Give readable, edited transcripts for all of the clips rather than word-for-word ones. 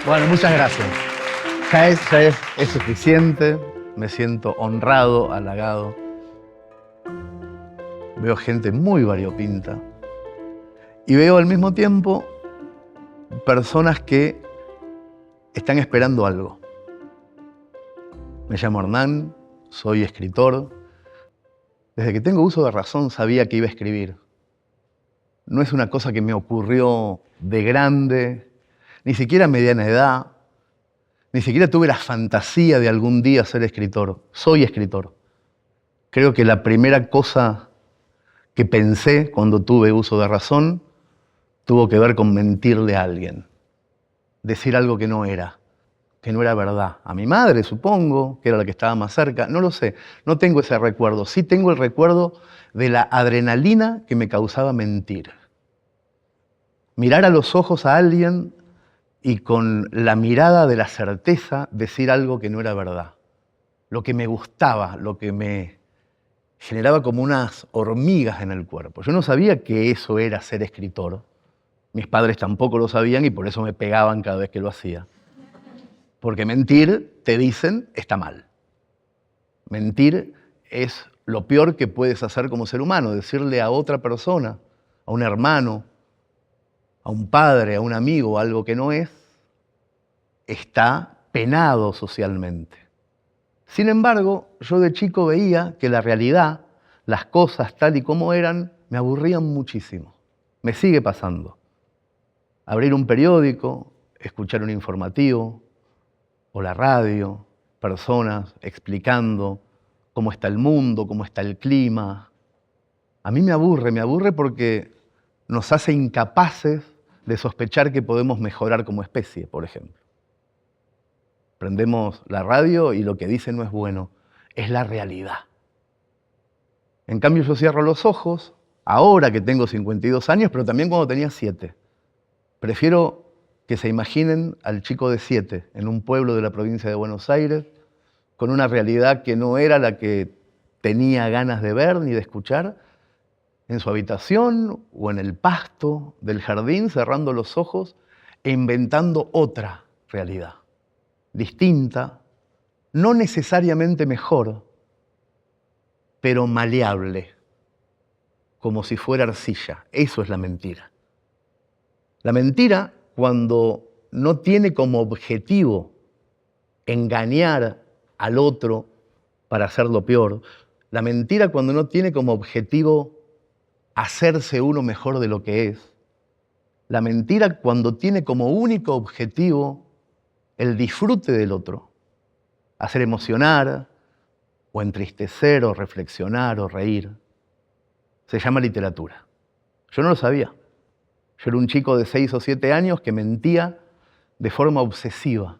Bueno, muchas gracias. Es suficiente. Me siento honrado, halagado. Veo gente muy variopinta. Y veo al mismo tiempo personas que están esperando algo. Me llamo Hernán, soy escritor. Desde que tengo uso de razón sabía que iba a escribir. No es una cosa que me ocurrió de grande, ni siquiera a mediana edad, ni siquiera tuve la fantasía de algún día ser escritor. Soy escritor. Creo que la primera cosa que pensé cuando tuve uso de razón tuvo que ver con mentirle a alguien, decir algo que no era verdad. A mi madre, supongo, que era la que estaba más cerca, no lo sé, no tengo ese recuerdo. Sí tengo el recuerdo de la adrenalina que me causaba mentir. Mirar a los ojos a alguien y con la mirada de la certeza decir algo que no era verdad. Lo que me gustaba, lo que me generaba como unas hormigas en el cuerpo. Yo no sabía que eso era ser escritor. Mis padres tampoco lo sabían y por eso me pegaban cada vez que lo hacía. Porque mentir, te dicen, está mal. Mentir es lo peor que puedes hacer como ser humano. Decirle a otra persona, a un hermano, a un padre, a un amigo, algo que no es, está penado socialmente. Sin embargo, yo de chico veía que la realidad, las cosas tal y como eran, me aburrían muchísimo. Me sigue pasando. Abrir un periódico, escuchar un informativo o la radio, personas explicando cómo está el mundo, cómo está el clima. A mí me aburre porque nos hace incapaces de sospechar que podemos mejorar como especie, por ejemplo. Prendemos la radio y lo que dice no es bueno, es la realidad. En cambio, yo cierro los ojos, ahora que tengo 52 años, pero también cuando tenía 7. Prefiero que se imaginen al chico de 7 en un pueblo de la provincia de Buenos Aires, con una realidad que no era la que tenía ganas de ver ni de escuchar, en su habitación o en el pasto del jardín, cerrando los ojos e inventando otra realidad, distinta, no necesariamente mejor, pero maleable, como si fuera arcilla. Eso es la mentira. La mentira, cuando no tiene como objetivo engañar al otro para hacerlo peor, la mentira cuando no tiene como objetivo hacerse uno mejor de lo que es, la mentira cuando tiene como único objetivo el disfrute del otro, hacer emocionar o entristecer o reflexionar o reír, se llama literatura. Yo no lo sabía. Yo era un chico de 6 o 7 años que mentía de forma obsesiva.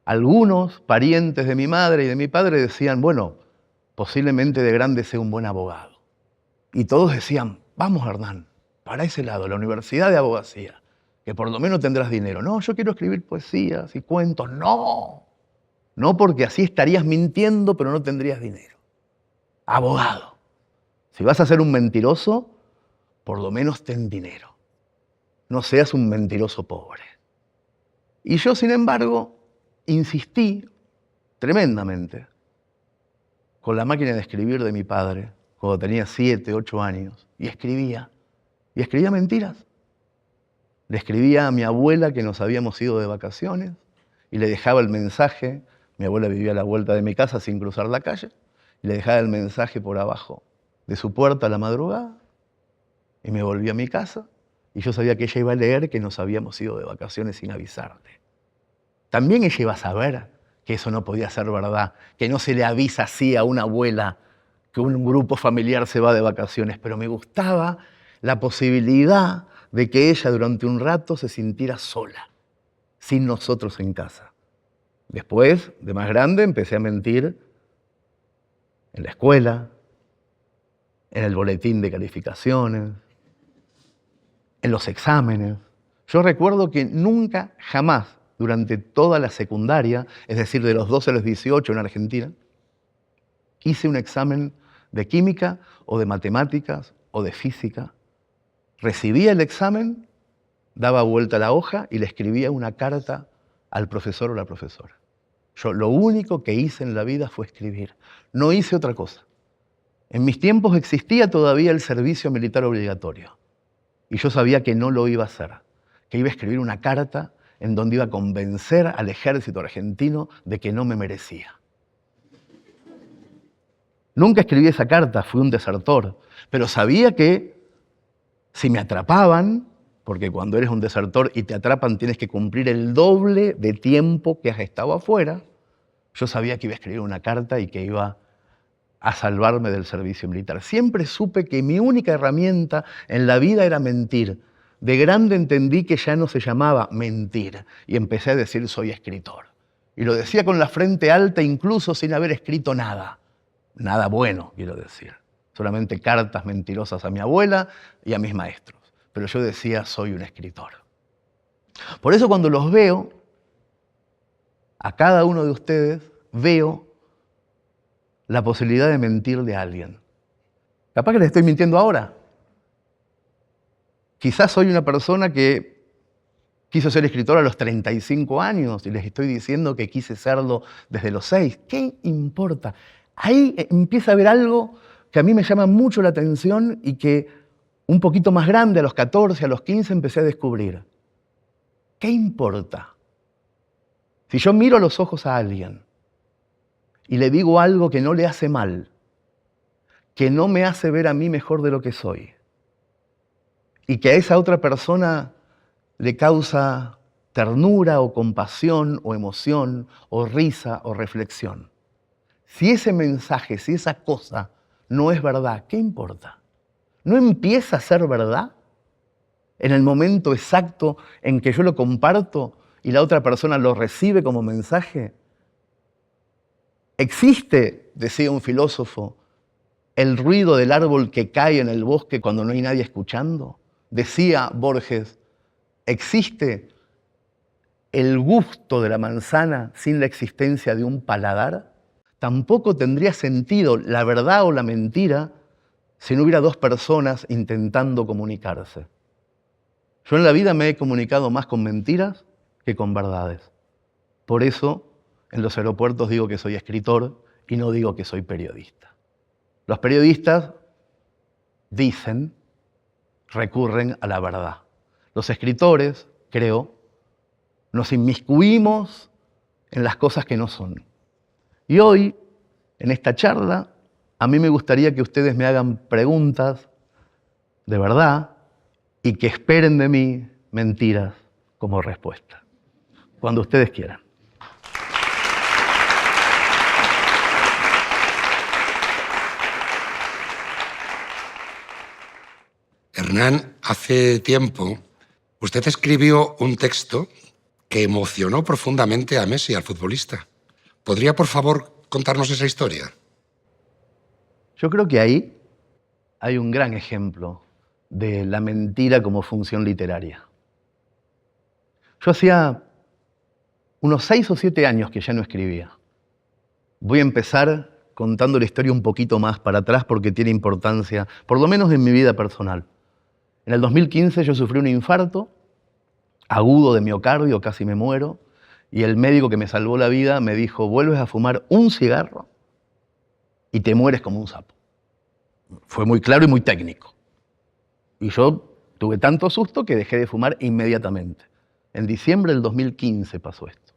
Algunos parientes de mi madre y de mi padre decían, bueno, posiblemente de grande sea un buen abogado. Y todos decían, vamos Hernán, para ese lado, la Universidad de Abogacía, que por lo menos tendrás dinero. No, yo quiero escribir poesías y cuentos. No, no porque así estarías mintiendo, pero no tendrías dinero. Abogado. Si vas a ser un mentiroso, por lo menos ten dinero. No seas un mentiroso pobre. Y yo, sin embargo, insistí tremendamente con la máquina de escribir de mi padre cuando tenía 7, 8 años y escribía mentiras. Le escribía a mi abuela que nos habíamos ido de vacaciones y le dejaba el mensaje. Mi abuela vivía a la vuelta de mi casa sin cruzar la calle y le dejaba el mensaje por abajo de su puerta a la madrugada y me volví a mi casa y yo sabía que ella iba a leer que nos habíamos ido de vacaciones sin avisarle. También ella iba a saber que eso no podía ser verdad, que no se le avisa así a una abuela que un grupo familiar se va de vacaciones, pero me gustaba la posibilidad de que ella durante un rato se sintiera sola, sin nosotros en casa. Después, de más grande, empecé a mentir en la escuela, en el boletín de calificaciones, en los exámenes. Yo recuerdo que nunca, jamás, durante toda la secundaria, es decir, de los 12 a los 18 en Argentina, hice un examen de química o de matemáticas o de física. Recibía el examen, daba vuelta a la hoja y le escribía una carta al profesor o la profesora. Yo lo único que hice en la vida fue escribir. No hice otra cosa. En mis tiempos existía todavía el servicio militar obligatorio. Y yo sabía que no lo iba a hacer, que iba a escribir una carta en donde iba a convencer al ejército argentino de que no me merecía. Nunca escribí esa carta, fui un desertor, pero sabía que si me atrapaban, porque cuando eres un desertor y te atrapan tienes que cumplir el doble de tiempo que has estado afuera, yo sabía que iba a escribir una carta y que iba a salvarme del servicio militar. Siempre supe que mi única herramienta en la vida era mentir. De grande entendí que ya no se llamaba mentir y empecé a decir soy escritor. Y lo decía con la frente alta incluso sin haber escrito nada. Nada bueno, quiero decir. Solamente cartas mentirosas a mi abuela y a mis maestros. Pero yo decía soy un escritor. Por eso cuando los veo, a cada uno de ustedes, veo la posibilidad de mentirle a alguien. Capaz que les estoy mintiendo ahora. Quizás soy una persona que quiso ser escritor a los 35 años y les estoy diciendo que quise serlo desde los 6. ¿Qué importa? Ahí empieza a haber algo que a mí me llama mucho la atención y que un poquito más grande, a los 14, a los 15, empecé a descubrir. ¿Qué importa? Si yo miro a los ojos a alguien y le digo algo que no le hace mal, que no me hace ver a mí mejor de lo que soy, y que a esa otra persona le causa ternura o compasión o emoción o risa o reflexión. Si ese mensaje, si esa cosa no es verdad, ¿qué importa? ¿No empieza a ser verdad en el momento exacto en que yo lo comparto y la otra persona lo recibe como mensaje? Existe, decía un filósofo, el ruido del árbol que cae en el bosque cuando no hay nadie escuchando. Decía Borges, existe el gusto de la manzana sin la existencia de un paladar. Tampoco tendría sentido la verdad o la mentira si no hubiera dos personas intentando comunicarse. Yo en la vida me he comunicado más con mentiras que con verdades. Por eso, en los aeropuertos digo que soy escritor y no digo que soy periodista. Los periodistas dicen, recurren a la verdad. Los escritores, creo, nos inmiscuimos en las cosas que no son. Y hoy, en esta charla, a mí me gustaría que ustedes me hagan preguntas de verdad y que esperen de mí mentiras como respuesta. Cuando ustedes quieran. Hernán, hace tiempo usted escribió un texto que emocionó profundamente a Messi, al futbolista. ¿Podría, por favor, contarnos esa historia? Yo creo que ahí hay un gran ejemplo de la mentira como función literaria. Yo hacía unos 6 o 7 años que ya no escribía. Voy a empezar contando la historia un poquito más para atrás porque tiene importancia, por lo menos en mi vida personal. En el 2015 yo sufrí un infarto agudo de miocardio, casi me muero, y el médico que me salvó la vida me dijo, vuelves a fumar un cigarro y te mueres como un sapo. Fue muy claro y muy técnico. Y yo tuve tanto susto que dejé de fumar inmediatamente. En diciembre del 2015 pasó esto.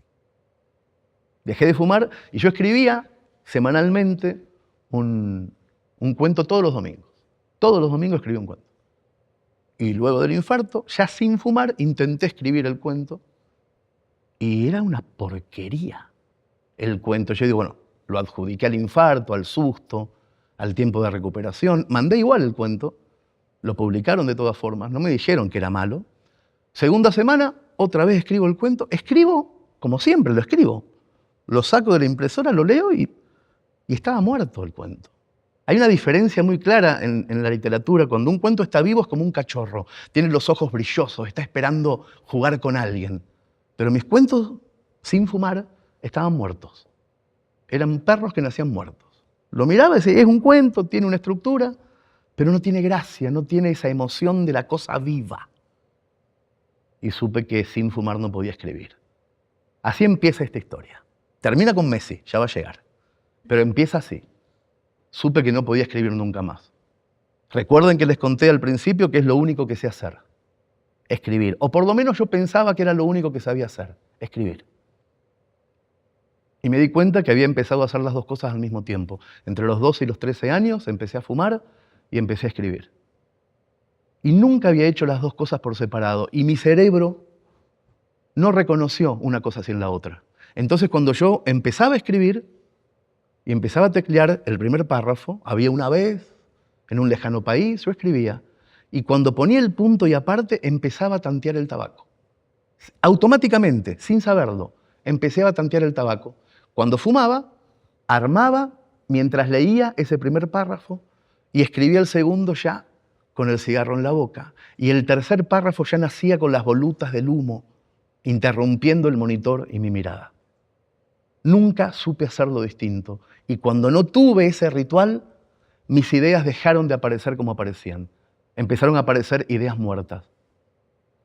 Dejé de fumar y yo escribía semanalmente un cuento todos los domingos. Todos los domingos escribía un cuento. Y luego del infarto, ya sin fumar, intenté escribir el cuento y era una porquería el cuento. Yo digo, bueno, lo adjudiqué al infarto, al susto, al tiempo de recuperación. Mandé igual el cuento, lo publicaron de todas formas, no me dijeron que era malo. Segunda semana, otra vez escribo el cuento. Escribo como siempre, lo escribo. Lo saco de la impresora, lo leo y estaba muerto el cuento. Hay una diferencia muy clara en la literatura. Cuando un cuento está vivo es como un cachorro. Tiene los ojos brillosos, está esperando jugar con alguien. Pero mis cuentos, sin fumar, estaban muertos. Eran perros que nacían muertos. Lo miraba y decía, es un cuento, tiene una estructura, pero no tiene gracia, no tiene esa emoción de la cosa viva. y supe que sin fumar no podía escribir. Así empieza esta historia. Termina con Messi, ya va a llegar. Pero empieza así. Supe que no podía escribir nunca más. Recuerden que les conté al principio que es lo único que sé hacer. Escribir. O por lo menos yo pensaba que era lo único que sabía hacer. Escribir. Y me di cuenta que había empezado a hacer las dos cosas al mismo tiempo. Entre los 12 y los 13 años empecé a fumar y empecé a escribir. Y nunca había hecho las dos cosas por separado. Y mi cerebro no reconoció una cosa sin la otra. Entonces cuando yo empezaba a escribir y empezaba a teclear el primer párrafo, había una vez, en un lejano país, yo escribía. Y cuando ponía el punto y aparte, empezaba a tantear el tabaco. Automáticamente, sin saberlo, empecé a tantear el tabaco. Cuando fumaba, armaba mientras leía ese primer párrafo y escribía el segundo ya con el cigarro en la boca. Y el tercer párrafo ya nacía con las volutas del humo, interrumpiendo el monitor y mi mirada. Nunca supe hacerlo distinto. Y cuando no tuve ese ritual, mis ideas dejaron de aparecer como aparecían. Empezaron a aparecer ideas muertas.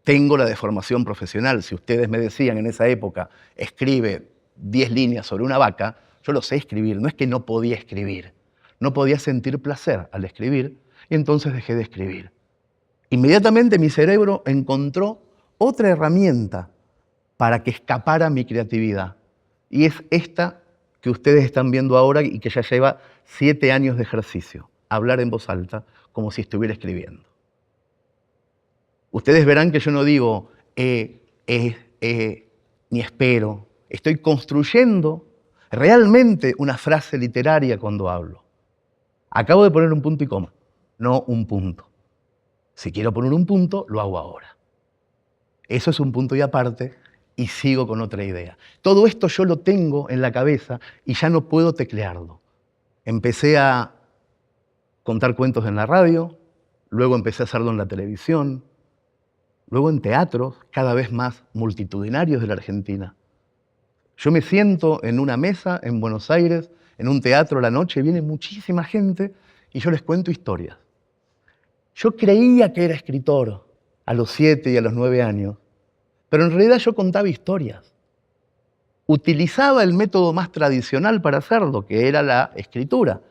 Tengo la deformación profesional. Si ustedes me decían en esa época, escribe 10 líneas sobre una vaca, yo lo sé escribir. No es que no podía escribir. No podía sentir placer al escribir y entonces dejé de escribir. Inmediatamente mi cerebro encontró otra herramienta para que escapara mi creatividad. Y es esta que ustedes están viendo ahora y que ya lleva 7 años de ejercicio. Hablar en voz alta como si estuviera escribiendo. Ustedes verán que yo no digo ni espero. Estoy construyendo realmente una frase literaria cuando hablo. Acabo de poner un punto y coma, no un punto. Si quiero poner un punto, lo hago ahora. Eso es un punto y aparte y sigo con otra idea. Todo esto yo lo tengo en la cabeza y ya no puedo teclearlo. Empecé a contar cuentos en la radio, luego empecé a hacerlo en la televisión, luego en teatros cada vez más multitudinarios de la Argentina. Yo me siento en una mesa en Buenos Aires, en un teatro a la noche, viene muchísima gente y yo les cuento historias. Yo creía que era escritor a los 7 y a los 9 años, pero en realidad yo contaba historias. Utilizaba el método más tradicional para hacerlo, que era la escritura.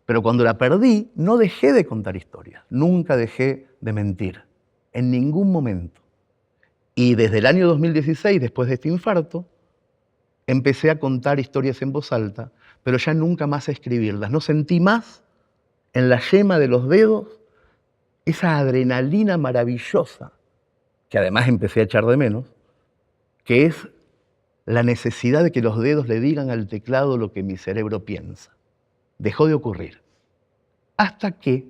Pero cuando la perdí, no dejé de contar historias. Nunca dejé de mentir. En ningún momento. Y desde el año 2016, después de este infarto, empecé a contar historias en voz alta, pero ya nunca más a escribirlas. No sentí más en la yema de los dedos esa adrenalina maravillosa, que además empecé a echar de menos, que es la necesidad de que los dedos le digan al teclado lo que mi cerebro piensa. Dejó de ocurrir. Hasta que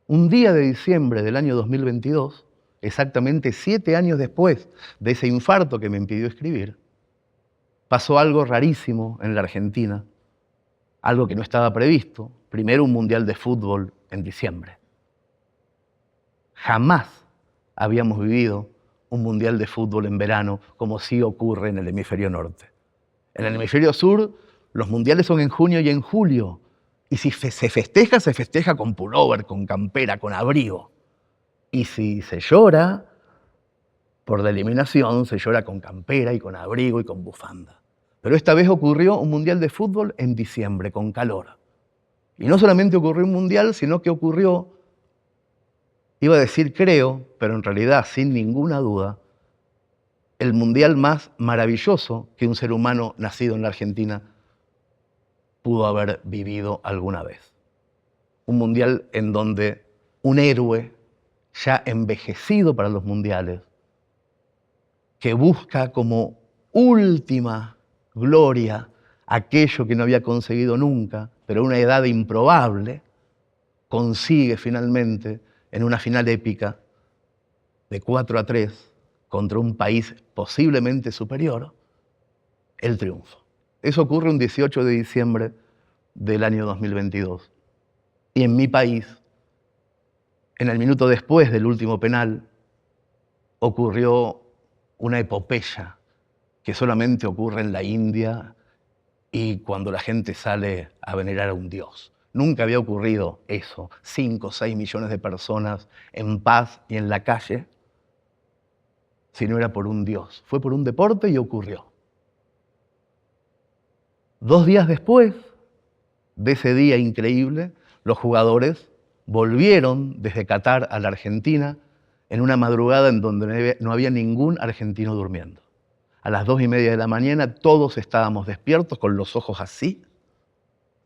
un día de diciembre del año 2022, exactamente 7 años después de ese infarto que me impidió escribir, pasó algo rarísimo en la Argentina, algo que no estaba previsto. Primero, un mundial de fútbol en diciembre. Jamás habíamos vivido un mundial de fútbol en verano, como sí ocurre en el hemisferio norte. En el hemisferio sur, los mundiales son en junio y en julio. Y si se festeja con pullover, con campera, con abrigo. Y si se llora por la eliminación, se llora con campera y con abrigo y con bufanda. Pero esta vez ocurrió un mundial de fútbol en diciembre, con calor. Y no solamente ocurrió un mundial, sino que ocurrió, iba a decir creo, pero en realidad sin ninguna duda, el mundial más maravilloso que un ser humano nacido en la Argentina pudo haber vivido alguna vez. Un mundial en donde un héroe ya envejecido para los mundiales, que busca como última gloria aquello que no había conseguido nunca, pero a una edad improbable, consigue finalmente, en una final épica, de 4-3, contra un país posiblemente superior, el triunfo. Eso ocurre un 18 de diciembre del año 2022. Y en mi país, en el minuto después del último penal, ocurrió una epopeya que solamente ocurre en la India y cuando la gente sale a venerar a un dios. Nunca había ocurrido eso, 5 o 6 millones de personas en paz y en la calle, si no era por un Dios. Fue por un deporte y ocurrió. 2 días después de ese día increíble, los jugadores volvieron desde Qatar a la Argentina en una madrugada en donde no había ningún argentino durmiendo. A las 2:30 de la mañana todos estábamos despiertos con los ojos así,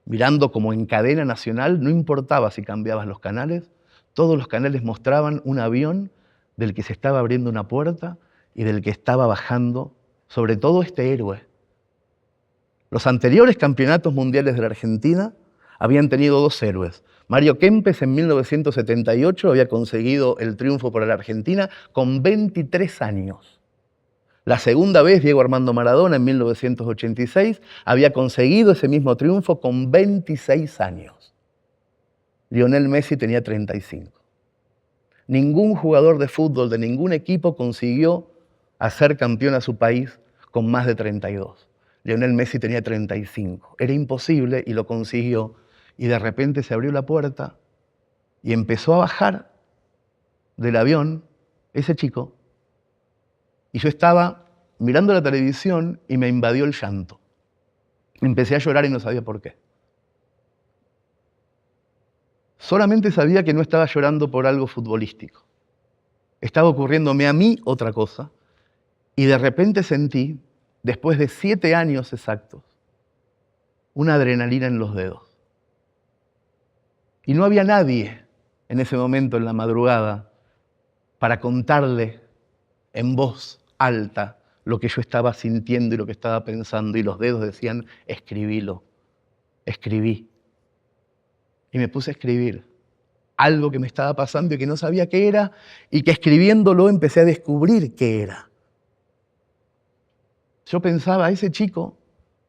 mirando como en cadena nacional, no importaba si cambiabas los canales, todos los canales mostraban un avión del que se estaba abriendo una puerta y del que estaba bajando, sobre todo este héroe. Los anteriores campeonatos mundiales de la Argentina habían tenido 2 héroes. Mario Kempes en 1978 había conseguido el triunfo para la Argentina con 23 años. La segunda vez, Diego Armando Maradona en 1986 había conseguido ese mismo triunfo con 26 años. Lionel Messi tenía 35. Ningún jugador de fútbol de ningún equipo consiguió hacer campeón a su país con más de 32. Lionel Messi tenía 35. Era imposible y lo consiguió. Y de repente se abrió la puerta y empezó a bajar del avión ese chico. Y yo estaba mirando la televisión y me invadió el llanto. Empecé a llorar y no sabía por qué. Solamente sabía que no estaba llorando por algo futbolístico. Estaba ocurriéndome a mí otra cosa. Y de repente sentí, después de 7 años exactos, una adrenalina en los dedos. Y no había nadie en ese momento, en la madrugada, para contarle en voz alta lo que yo estaba sintiendo y lo que estaba pensando. Y los dedos decían, escribilo. Escribí. Y me puse a escribir algo que me estaba pasando y que no sabía qué era, y que escribiéndolo empecé a descubrir qué era. Yo pensaba, ese chico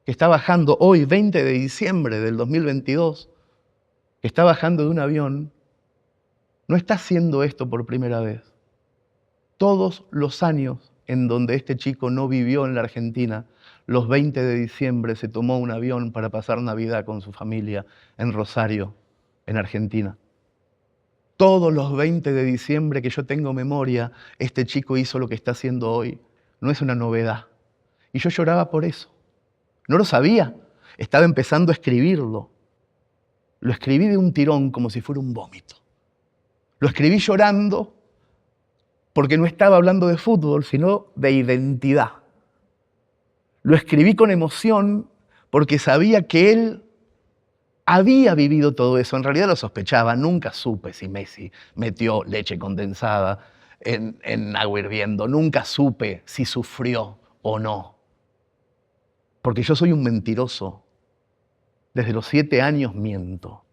que está bajando hoy, 20 de diciembre del 2022, que está bajando de un avión, no está haciendo esto por primera vez. Todos los años en donde este chico no vivió en la Argentina, los 20 de diciembre se tomó un avión para pasar Navidad con su familia en Rosario, en Argentina. Todos los 20 de diciembre que yo tengo memoria, este chico hizo lo que está haciendo hoy. No es una novedad. Y yo lloraba por eso. No lo sabía. Estaba empezando a escribirlo. Lo escribí de un tirón como si fuera un vómito. Lo escribí llorando porque no estaba hablando de fútbol, sino de identidad. Lo escribí con emoción porque sabía que él había vivido todo eso. En realidad lo sospechaba. Nunca supe si Messi metió leche condensada en agua hirviendo. Nunca supe si sufrió o no. Porque yo soy un mentiroso. Desde los 7 años miento.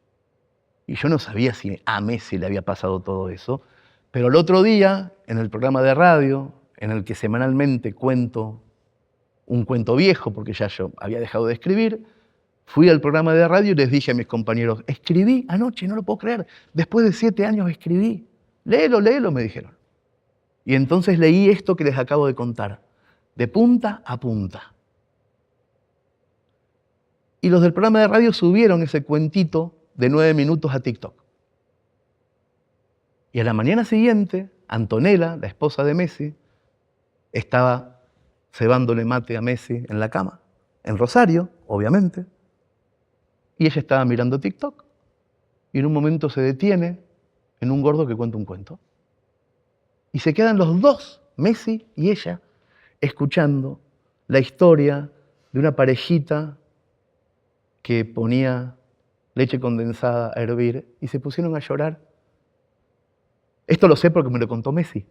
Y yo no sabía si a Messi le había pasado todo eso. Pero el otro día, en el programa de radio, en el que semanalmente cuento un cuento viejo, porque ya yo había dejado de escribir, fui al programa de radio y les dije a mis compañeros, escribí anoche, no lo puedo creer. Después de 7 años escribí. Léelo, léelo, me dijeron. Y entonces leí esto que les acabo de contar, de punta a punta. Y los del programa de radio subieron ese cuentito de 9 minutos a TikTok. Y a la mañana siguiente, Antonella, la esposa de Messi, estaba cebándole mate a Messi en la cama, en Rosario, obviamente. Y ella estaba mirando TikTok. Y en un momento se detiene en un gordo que cuenta un cuento. Y se quedan los dos, Messi y ella, escuchando la historia de una parejita que ponía leche condensada a hervir y se pusieron a llorar. Esto lo sé porque me lo contó Messi.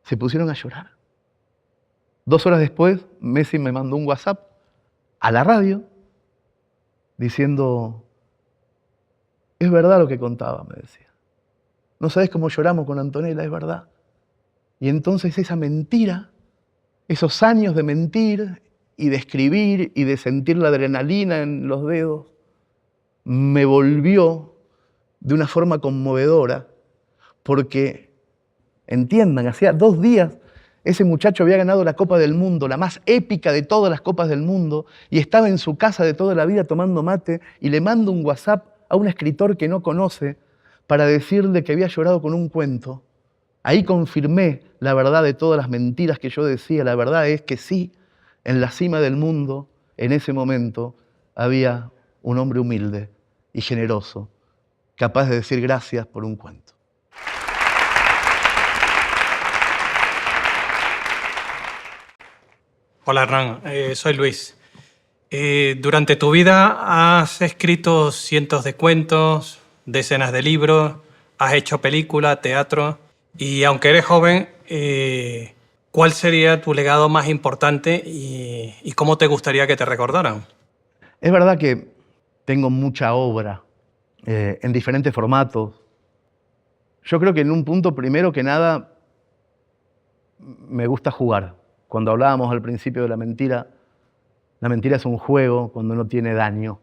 Se pusieron a llorar. 2 horas después, Messi me mandó un WhatsApp a la radio diciendo, es verdad lo que contaba, me decía. No sabés cómo lloramos con Antonella, es verdad. Y entonces esa mentira, esos años de mentir y de escribir y de sentir la adrenalina en los dedos, me volvió de una forma conmovedora, porque, entiendan, hacía 2 días ese muchacho había ganado la Copa del Mundo, la más épica de todas las Copas del Mundo, y estaba en su casa de toda la vida tomando mate, y le mando un WhatsApp a un escritor que no conoce para decirle que había llorado con un cuento. Ahí confirmé la verdad de todas las mentiras que yo decía. La verdad es que sí, en la cima del mundo, en ese momento, había un hombre humilde y generoso, capaz de decir gracias por un cuento. Hola Hernán, soy Luis. Durante tu vida has escrito cientos de cuentos, decenas de libros, has hecho película, teatro y aunque eres joven, ¿cuál sería tu legado más importante y cómo te gustaría que te recordaran? Es verdad que tengo mucha obra en diferentes formatos. Yo creo que en un punto, primero que nada, me gusta jugar. Cuando hablábamos al principio de la mentira es un juego cuando no tiene daño,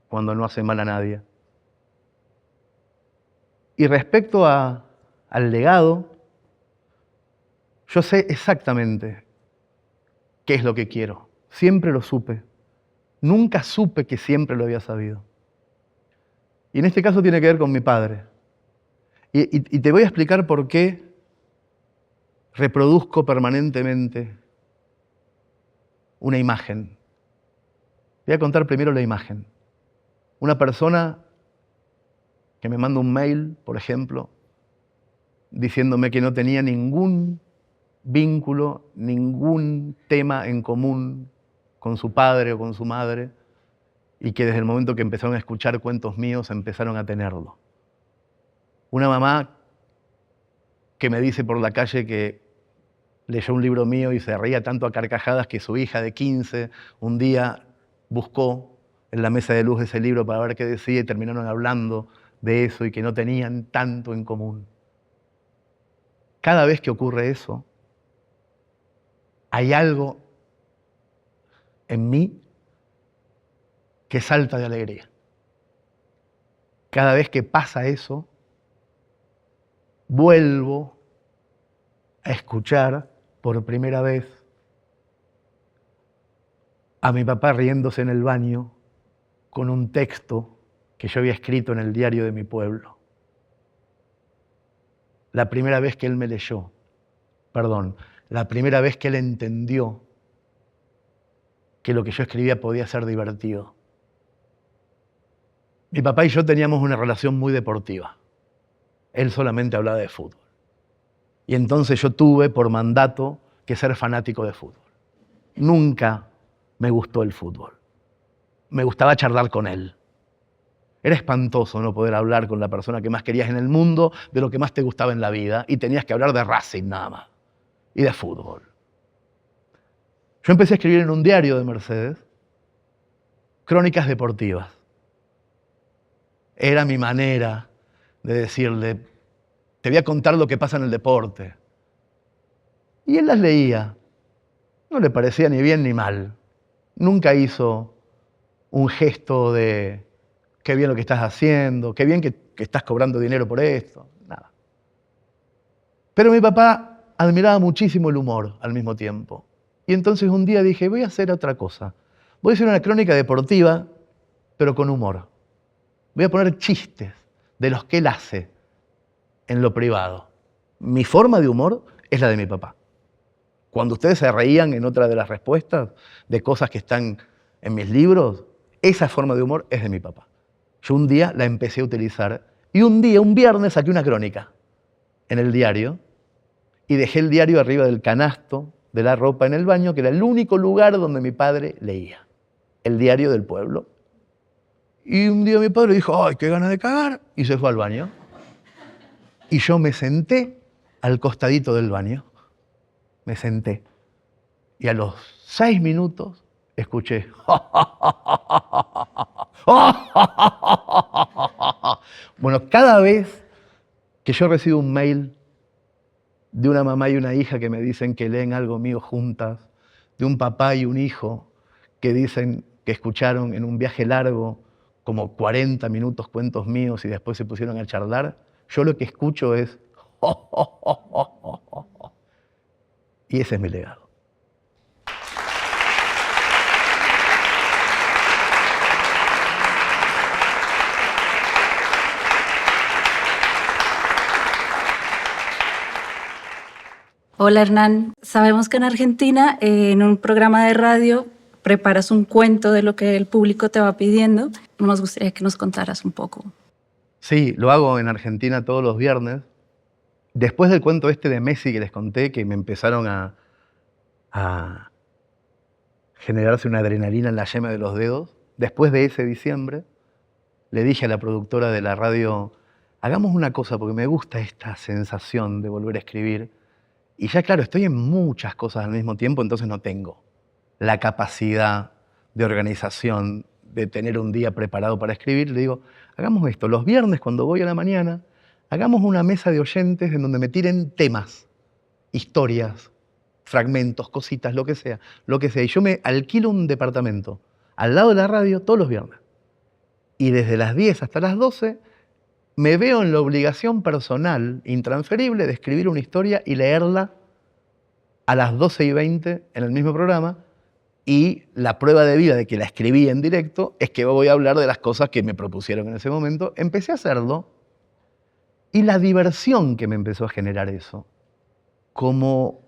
cuando no hace mal a nadie. Y respecto al legado, yo sé exactamente qué es lo que quiero. Siempre lo supe. Nunca supe que siempre lo había sabido. Y en este caso tiene que ver con mi padre. Y te voy a explicar por qué reproduzco permanentemente una imagen. Voy a contar primero la imagen. Una persona que me manda un mail, por ejemplo, diciéndome que no tenía ningún vínculo, ningún tema en común con su padre o con su madre, y que desde el momento que empezaron a escuchar cuentos míos empezaron a tenerlo. Una mamá que me dice por la calle que leyó un libro mío y se reía tanto a carcajadas que su hija de 15 un día buscó en la mesa de luz ese libro para ver qué decía y terminaron hablando de eso y que no tenían tanto en común. Cada vez que ocurre eso, hay algo en mí que salta de alegría. Cada vez que pasa eso, vuelvo a escuchar por primera vez a mi papá riéndose en el baño con un texto que yo había escrito en el diario de mi pueblo. La primera vez que él me leyó, la primera vez que él entendió que lo que yo escribía podía ser divertido. Mi papá y yo teníamos una relación muy deportiva. Él solamente hablaba de fútbol. Y entonces yo tuve por mandato que ser fanático de fútbol. Nunca me gustó el fútbol. Me gustaba charlar con él. Era espantoso no poder hablar con la persona que más querías en el mundo de lo que más te gustaba en la vida y tenías que hablar de Racing nada más y de fútbol. Yo empecé a escribir en un diario de Mercedes crónicas deportivas. Era mi manera de decirle, te voy a contar lo que pasa en el deporte. Y él las leía. No le parecía ni bien ni mal. Nunca hizo un gesto de qué bien lo que estás haciendo, qué bien que estás cobrando dinero por esto. Nada. Pero mi papá admiraba muchísimo el humor al mismo tiempo. Y entonces un día dije, voy a hacer otra cosa. Voy a hacer una crónica deportiva, pero con humor. Voy a poner chistes de los que él hace en lo privado. Mi forma de humor es la de mi papá. Cuando ustedes se reían en otra de las respuestas de cosas que están en mis libros, esa forma de humor es de mi papá. Yo un día la empecé a utilizar y un viernes, saqué una crónica en el diario y dejé el diario arriba del canasto de la ropa en el baño, que era el único lugar donde mi padre leía, el diario del pueblo. Y un día mi padre dijo, ¡ay, qué ganas de cagar! Y se fue al baño. Y yo me senté al costadito del baño. Me senté. Y a los 6 minutos escuché. Bueno, cada vez que yo recibo un mail de una mamá y una hija que me dicen que leen algo mío juntas, de un papá y un hijo que dicen que escucharon en un viaje largo como 40 minutos cuentos míos y después se pusieron a charlar, yo lo que escucho es y ese es mi legado. Hola Hernán, sabemos que en Argentina en un programa de radio preparas un cuento de lo que el público te va pidiendo. Nos gustaría que nos contaras un poco. Sí, lo hago en Argentina todos los viernes. Después del cuento este de Messi que les conté, que me empezaron a generarse una adrenalina en la yema de los dedos, después de ese diciembre, le dije a la productora de la radio, hagamos una cosa porque me gusta esta sensación de volver a escribir. Y ya claro, estoy en muchas cosas al mismo tiempo, entonces no tengo la capacidad de organización, de tener un día preparado para escribir. Le digo, hagamos esto, los viernes cuando voy a la mañana, hagamos una mesa de oyentes en donde me tiren temas, historias, fragmentos, cositas, lo que sea. Y yo me alquilo un departamento al lado de la radio todos los viernes. Y desde las 10 hasta las 12 me veo en la obligación personal, intransferible, de escribir una historia y leerla a las 12:20 en el mismo programa. Y la prueba de vida de que la escribí en directo es que voy a hablar de las cosas que me propusieron en ese momento. Empecé a hacerlo y la diversión que me empezó a generar eso, como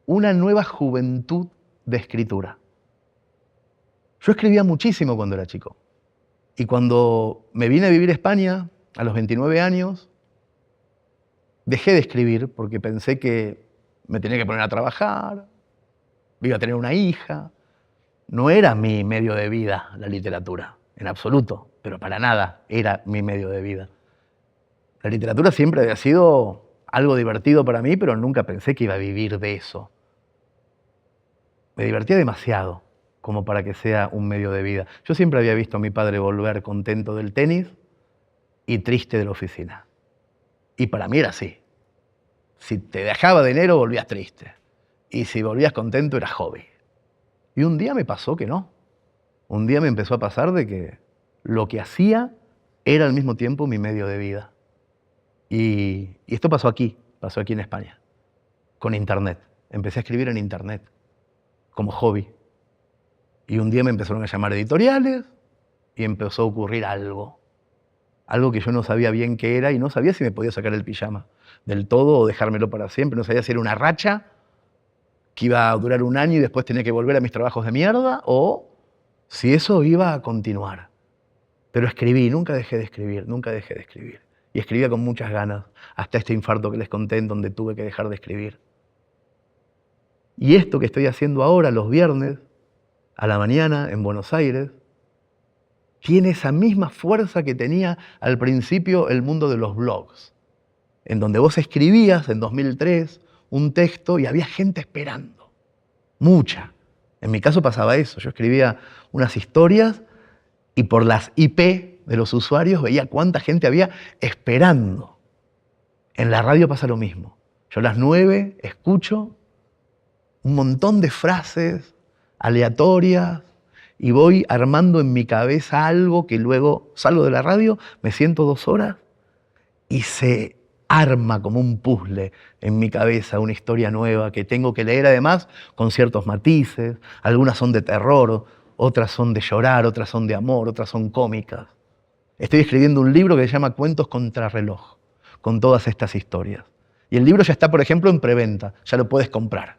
una nueva juventud de escritura. Yo escribía muchísimo cuando era chico. Y cuando me vine a vivir a España, a los 29 años, dejé de escribir porque pensé que me tenía que poner a trabajar, iba a tener una hija. No era mi medio de vida la literatura, en absoluto, pero para nada era mi medio de vida. La literatura siempre había sido algo divertido para mí, pero nunca pensé que iba a vivir de eso. Me divertía demasiado como para que sea un medio de vida. Yo siempre había visto a mi padre volver contento del tenis y triste de la oficina. Y para mí era así. Si te dejaba dinero, volvías triste. Y si volvías contento, era hobby. Y un día me pasó que no. Un día me empezó a pasar de que lo que hacía era al mismo tiempo mi medio de vida. Y esto pasó aquí en España, con internet. Empecé a escribir en internet, como hobby. Y un día me empezaron a llamar editoriales y empezó a ocurrir algo. Algo que yo no sabía bien qué era y no sabía si me podía sacar el pijama del todo o dejármelo para siempre. No sabía si era una racha que iba a durar un año y después tenía que volver a mis trabajos de mierda o si eso iba a continuar. Pero escribí, nunca dejé de escribir, nunca dejé de escribir. Y escribía con muchas ganas, hasta este infarto que les conté en donde tuve que dejar de escribir. Y esto que estoy haciendo ahora, los viernes, a la mañana, en Buenos Aires, tiene esa misma fuerza que tenía al principio el mundo de los blogs, en donde vos escribías en 2003 un texto y había gente esperando, mucha. En mi caso pasaba eso, yo escribía unas historias y por las IP de los usuarios veía cuánta gente había esperando. En la radio pasa lo mismo. Yo a las 9 escucho un montón de frases aleatorias y voy armando en mi cabeza algo que luego salgo de la radio, me siento 2 horas y se arma como un puzzle en mi cabeza una historia nueva que tengo que leer además con ciertos matices. Algunas son de terror, otras son de llorar, otras son de amor, otras son cómicas. Estoy escribiendo un libro que se llama Cuentos Contrarreloj, con todas estas historias. Y el libro ya está, por ejemplo, en preventa, ya lo puedes comprar.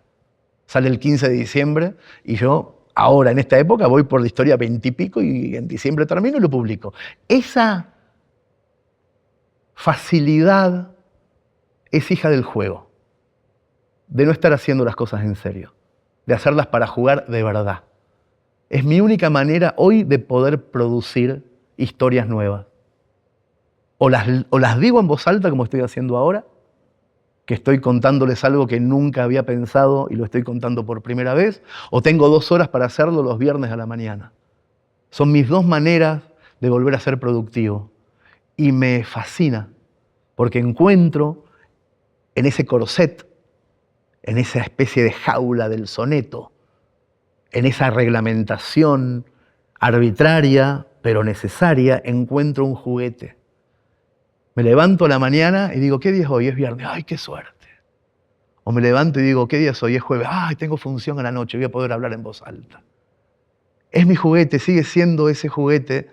Sale el 15 de diciembre y yo ahora, en esta época, voy por la historia 20 y pico y en diciembre termino y lo publico. Esa facilidad es hija del juego, de no estar haciendo las cosas en serio, de hacerlas para jugar de verdad. Es mi única manera hoy de poder producir historias nuevas. O las digo en voz alta como estoy haciendo ahora, que estoy contándoles algo que nunca había pensado y lo estoy contando por primera vez, o tengo 2 horas para hacerlo los viernes a la mañana. Son mis 2 maneras de volver a ser productivo. Y me fascina, porque encuentro en ese corset, en esa especie de jaula del soneto, en esa reglamentación arbitraria pero necesaria, encuentro un juguete. Me levanto a la mañana y digo, ¿qué día es hoy? Es viernes. ¡Ay, qué suerte! O me levanto y digo, ¿qué día es hoy? Es jueves. ¡Ay, tengo función a la noche! Voy a poder hablar en voz alta. Es mi juguete, sigue siendo ese juguete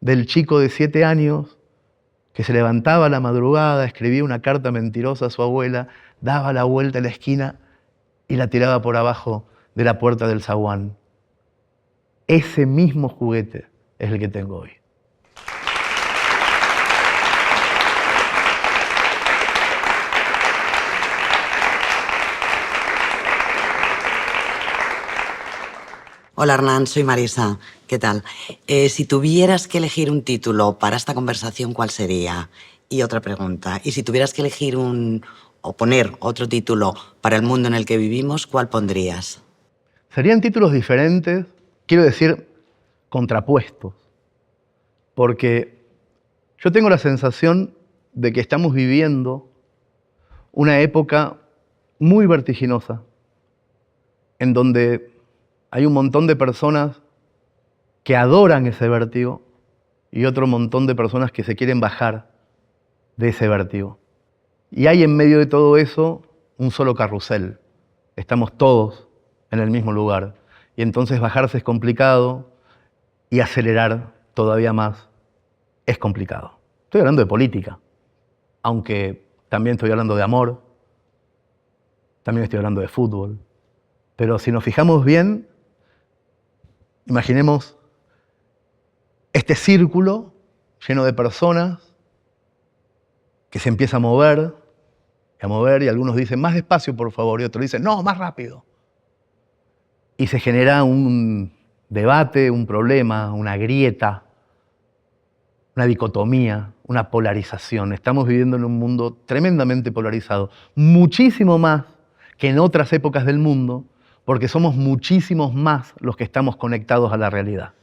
del chico de 7 años que se levantaba a la madrugada, escribía una carta mentirosa a su abuela, daba la vuelta a la esquina y la tiraba por abajo de la puerta del zaguán. Ese mismo juguete es el que tengo hoy. Hola Hernán, soy Marisa. ¿Qué tal? Si tuvieras que elegir un título para esta conversación, ¿cuál sería? Y otra pregunta. Y si tuvieras que elegir o poner otro título para el mundo en el que vivimos, ¿cuál pondrías? Serían títulos diferentes, quiero decir, contrapuestos. Porque yo tengo la sensación de que estamos viviendo una época muy vertiginosa, en donde hay un montón de personas que adoran ese vértigo y otro montón de personas que se quieren bajar de ese vértigo. Y hay en medio de todo eso un solo carrusel. Estamos todos en el mismo lugar. Y entonces bajarse es complicado y acelerar todavía más es complicado. Estoy hablando de política, aunque también estoy hablando de amor, también estoy hablando de fútbol. Pero si nos fijamos bien, imaginemos este círculo lleno de personas que se empieza a mover, y algunos dicen, más despacio, por favor, y otros dicen, no, más rápido. Y se genera un debate, un problema, una grieta, una dicotomía, una polarización. Estamos viviendo en un mundo tremendamente polarizado, muchísimo más que en otras épocas del mundo, porque somos muchísimos más los que estamos conectados a la realidad.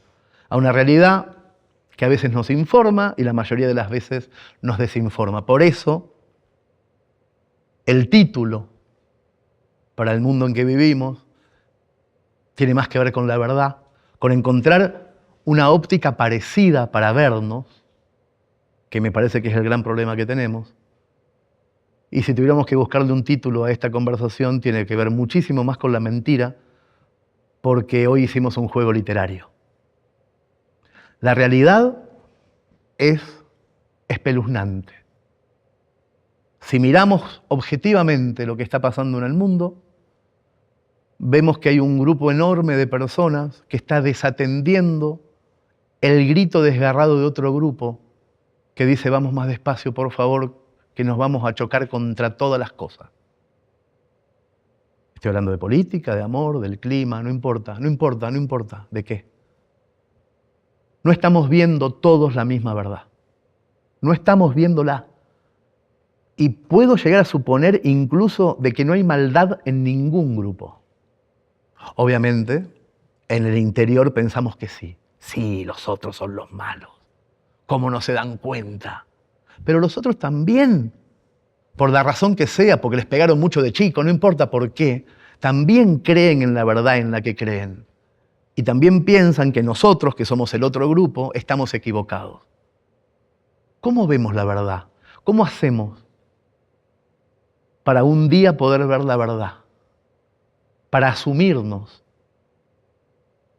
A una realidad que a veces nos informa y la mayoría de las veces nos desinforma. Por eso, el título para el mundo en que vivimos tiene más que ver con la verdad, con encontrar una óptica parecida para vernos, que me parece que es el gran problema que tenemos. Y si tuviéramos que buscarle un título a esta conversación, tiene que ver muchísimo más con la mentira, porque hoy hicimos un juego literario. La realidad es espeluznante. Si miramos objetivamente lo que está pasando en el mundo, vemos que hay un grupo enorme de personas que está desatendiendo el grito desgarrado de otro grupo que dice, vamos más despacio, por favor, que nos vamos a chocar contra todas las cosas. Estoy hablando de política, de amor, del clima, no importa, ¿de qué? No estamos viendo todos la misma verdad. No estamos viéndola. Y puedo llegar a suponer incluso de que no hay maldad en ningún grupo. Obviamente, en el interior pensamos que sí. Sí, los otros son los malos. ¿Cómo no se dan cuenta? Pero los otros también, por la razón que sea, porque les pegaron mucho de chico, no importa por qué, también creen en la verdad en la que creen. Y también piensan que nosotros, que somos el otro grupo, estamos equivocados. ¿Cómo vemos la verdad? ¿Cómo hacemos para un día poder ver la verdad? Para asumirnos,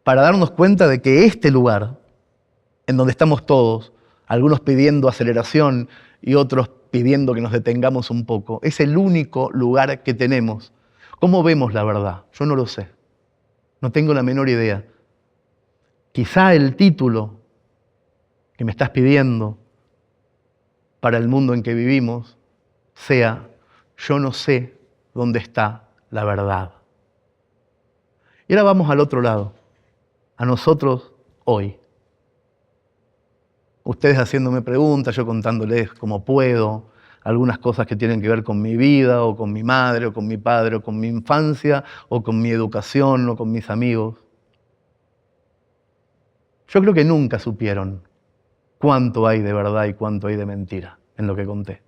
para darnos cuenta de que este lugar, en donde estamos todos, algunos pidiendo aceleración y otros pidiendo que nos detengamos un poco, es el único lugar que tenemos. ¿Cómo vemos la verdad? Yo no lo sé. No tengo la menor idea. Quizá el título que me estás pidiendo para el mundo en que vivimos sea yo no sé dónde está la verdad. Y ahora vamos al otro lado, a nosotros hoy. Ustedes haciéndome preguntas, yo contándoles como puedo, algunas cosas que tienen que ver con mi vida, o con mi madre, o con mi padre, o con mi infancia, o con mi educación, o con mis amigos. Yo creo que nunca supieron cuánto hay de verdad y cuánto hay de mentira en lo que conté.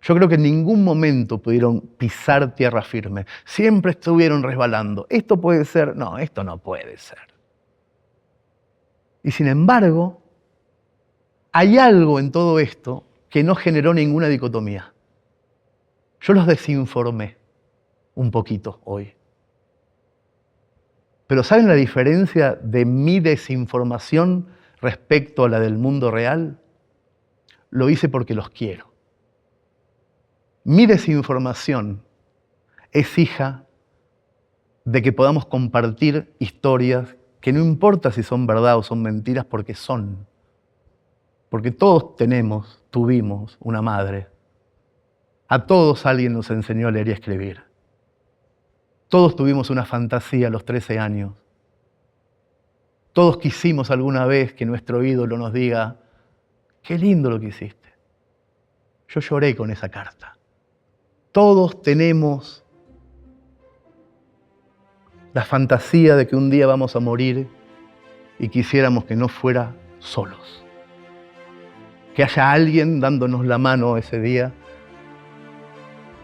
Yo creo que en ningún momento pudieron pisar tierra firme. Siempre estuvieron resbalando. Esto puede ser, no, esto no puede ser. Y sin embargo, hay algo en todo esto que no generó ninguna dicotomía. Yo los desinformé un poquito hoy. Pero ¿saben la diferencia de mi desinformación respecto a la del mundo real? Lo hice porque los quiero. Mi desinformación es hija de que podamos compartir historias que no importa si son verdad o son mentiras, porque son. Porque todos tuvimos una madre. A todos alguien nos enseñó a leer y a escribir. Todos tuvimos una fantasía a los 13 años. Todos quisimos alguna vez que nuestro ídolo nos diga, qué lindo lo que hiciste. Yo lloré con esa carta. Todos tenemos la fantasía de que un día vamos a morir y quisiéramos que no fuera solos. Que haya alguien dándonos la mano ese día.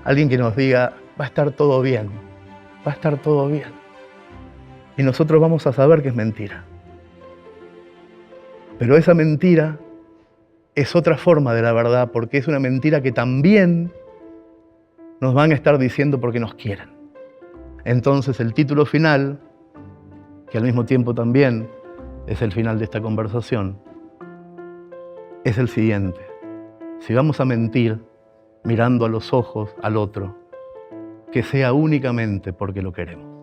Alguien que nos diga, va a estar todo bien, va a estar todo bien. Y nosotros vamos a saber que es mentira. Pero esa mentira es otra forma de la verdad, porque es una mentira que también nos van a estar diciendo porque nos quieren. Entonces el título final, que al mismo tiempo también es el final de esta conversación, es el siguiente. Si vamos a mentir mirando a los ojos al otro, que sea únicamente porque lo queremos.